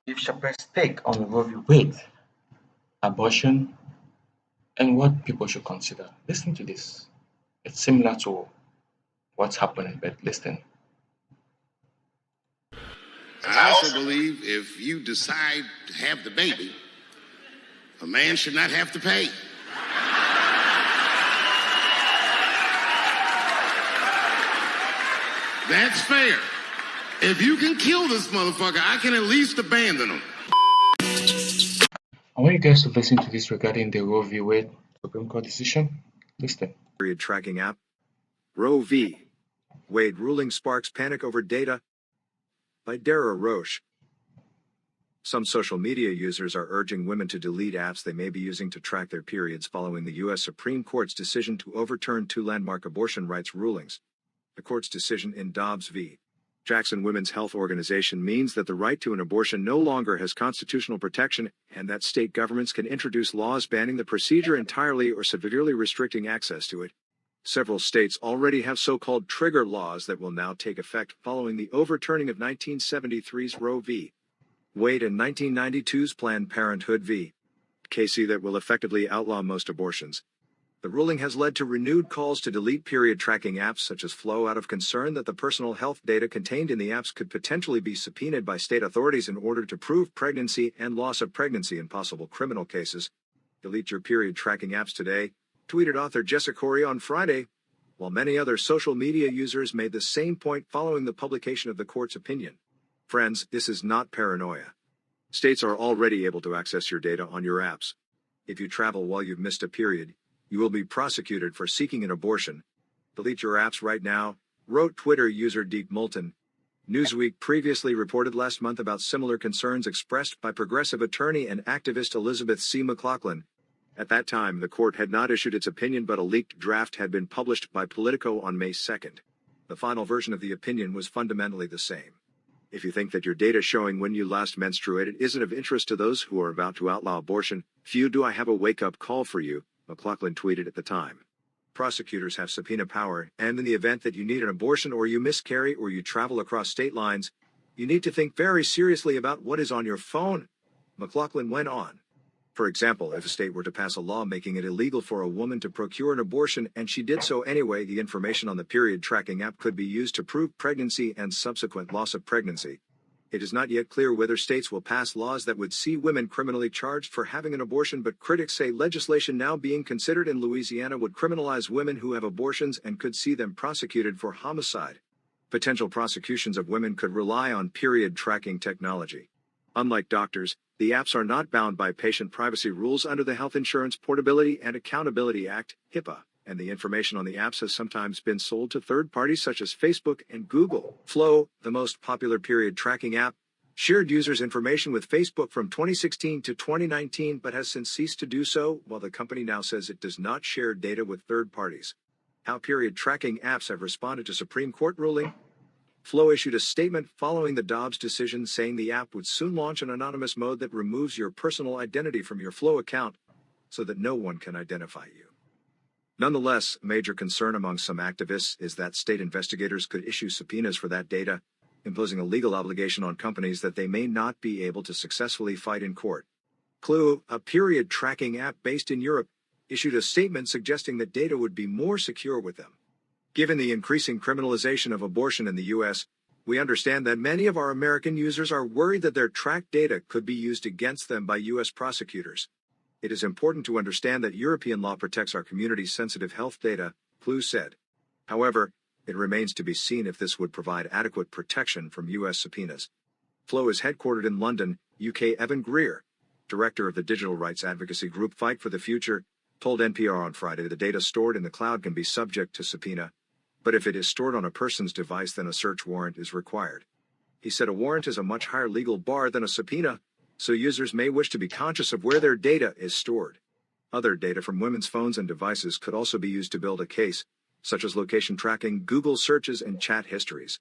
give Chappelle's take on Roe v. Wade, abortion, and what people should consider. Listen to this. It's similar to what's happening, but listen. I also believe if you decide to have the baby, a man should not have to pay. That's fair. If you can kill this motherfucker, I can at least abandon him. I want you guys to listen to this regarding the Roe v. Wade Supreme Court decision. Listen. Period tracking app. Roe v. Wade ruling sparks panic over data. By Dara Roche. Some social media users are urging women to delete apps they may be using to track their periods following the U.S. Supreme Court's decision to overturn two landmark abortion rights rulings. The court's decision in Dobbs v. Jackson Women's Health Organization means that the right to an abortion no longer has constitutional protection and that state governments can introduce laws banning the procedure entirely or severely restricting access to it. Several states already have so-called trigger laws that will now take effect following the overturning of 1973's Roe v. Wade and 1992's Planned Parenthood v. Casey that will effectively outlaw most abortions. The ruling has led to renewed calls to delete period tracking apps such as Flow out of concern that the personal health data contained in the apps could potentially be subpoenaed by state authorities in order to prove pregnancy and loss of pregnancy in possible criminal cases. Delete your period tracking apps today, tweeted author Jessica Corey on Friday, while many other social media users made the same point following the publication of the court's opinion. Friends, this is not paranoia. States are already able to access your data on your apps. If you travel while you've missed a period, you will be prosecuted for seeking an abortion. Delete your apps right now, wrote Twitter user Deke Moulton. Newsweek previously reported last month about similar concerns expressed by progressive attorney and activist Elizabeth C. McLaughlin. At that time, the court had not issued its opinion, but a leaked draft had been published by Politico on May 2nd. The final version of the opinion was fundamentally the same. If you think that your data showing when you last menstruated isn't of interest to those who are about to outlaw abortion, few do I have a wake-up call for you, McLaughlin tweeted at the time. Prosecutors have subpoena power, and in the event that you need an abortion or you miscarry or you travel across state lines, you need to think very seriously about what is on your phone, McLaughlin went on. For example, if a state were to pass a law making it illegal for a woman to procure an abortion and she did so anyway, the information on the period tracking app could be used to prove pregnancy and subsequent loss of pregnancy. It is not yet clear whether states will pass laws that would see women criminally charged for having an abortion, but critics say legislation now being considered in Louisiana would criminalize women who have abortions and could see them prosecuted for homicide. Potential prosecutions of women could rely on period tracking technology. Unlike doctors, the apps are not bound by patient privacy rules under the Health Insurance Portability and Accountability Act, HIPAA, and the information on the apps has sometimes been sold to third parties such as Facebook and Google. Flow, the most popular period tracking app, shared users' information with Facebook from 2016 to 2019 but has since ceased to do so, while the company now says it does not share data with third parties. How period tracking apps have responded to Supreme Court ruling? Flow issued a statement following the Dobbs decision saying the app would soon launch an anonymous mode that removes your personal identity from your Flow account so that no one can identify you. Nonetheless, a major concern among some activists is that state investigators could issue subpoenas for that data, imposing a legal obligation on companies that they may not be able to successfully fight in court. Clue, a period tracking app based in Europe, issued a statement suggesting that data would be more secure with them. Given the increasing criminalization of abortion in the U.S., we understand that many of our American users are worried that their tracked data could be used against them by U.S. prosecutors. It is important to understand that European law protects our community's sensitive health data, Clue said. However, it remains to be seen if this would provide adequate protection from U.S. subpoenas. Flow is headquartered in London, UK. Evan Greer, director of the digital rights advocacy group Fight for the Future, told NPR on Friday the data stored in the cloud can be subject to subpoena, but if it is stored on a person's device, then a search warrant is required. He said a warrant is a much higher legal bar than a subpoena, so users may wish to be conscious of where their data is stored. Other data from women's phones and devices could also be used to build a case, such as location tracking, Google searches, and chat histories.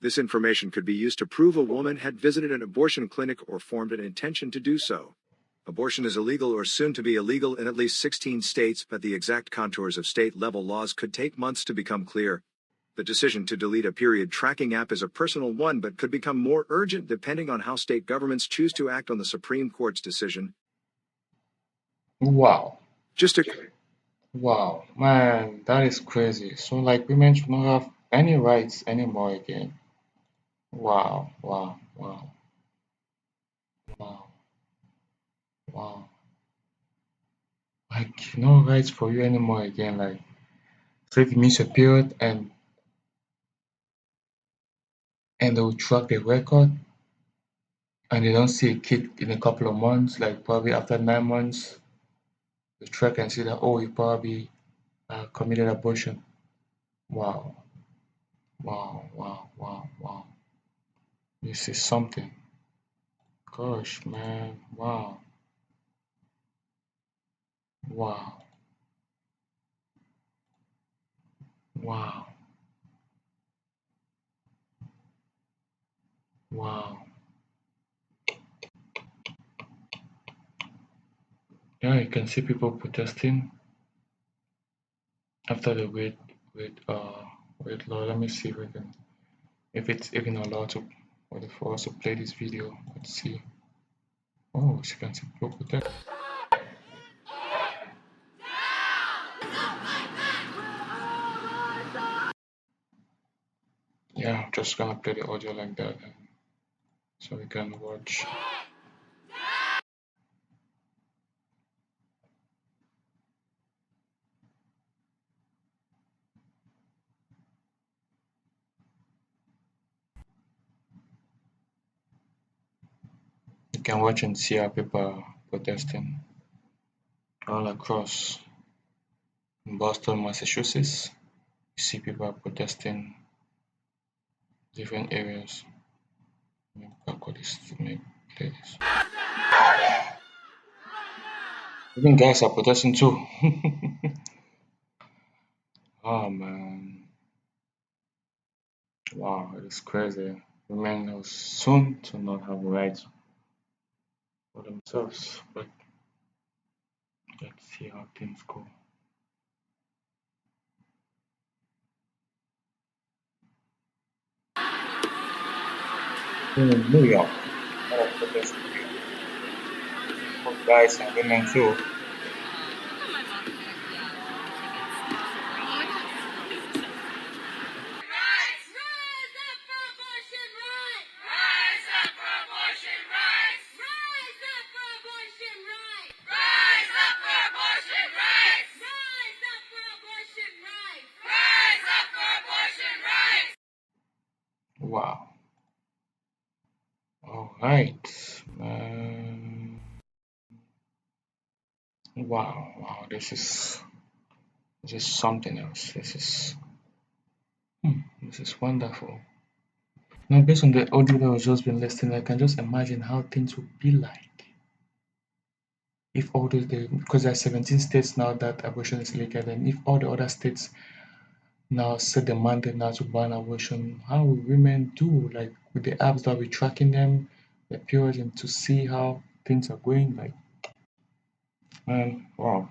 This information could be used to prove a woman had visited an abortion clinic or formed an intention to do so. Abortion is illegal or soon to be illegal in at least 16 states, but the exact contours of state-level laws could take months to become clear. The decision to delete a period tracking app is a personal one, but could become more urgent depending on how state governments choose to act on the Supreme Court's decision. Wow. Just to Wow, man, that is crazy. So, like, women should not have any rights anymore again. Wow, wow, wow, wow, wow. Like, no rights for you anymore again. Like, so if you miss a period and they will track the record and they don't see a kid in a couple of months, like probably after 9 months, they track and see that, oh, you probably committed abortion. Wow, wow, wow, wow, wow. This is something. Gosh, man. Wow, wow, wow, wow. Yeah, you can see people protesting after the wait law. Let me see if we can, if it's even allowed to, or for us to play this video. Let's see. Oh, you can see people protest. Yeah, I'm just gonna play the audio like that, so we can watch. You can watch and see how people are protesting all across in Boston, Massachusetts. You see people are protesting different areas. Let me back this. Let me play this. Even guys are protesting too. Oh man, wow, it's crazy. Women are soon to not have rights for themselves, but let's see how things go. In New York, a lot of protesting here, both guys and women too. Wow. All right. Wow. Wow. This is something else. This is wonderful. Now, based on the audio that was just been listening, I can just imagine how things would be like if all those because there are 17 states now that abortion is illegal, and if all the other states now set the mandate now to ban abortion, how will women do? Like with the apps that will be tracking them, the periods, and to see how things are going. Like, man, wow.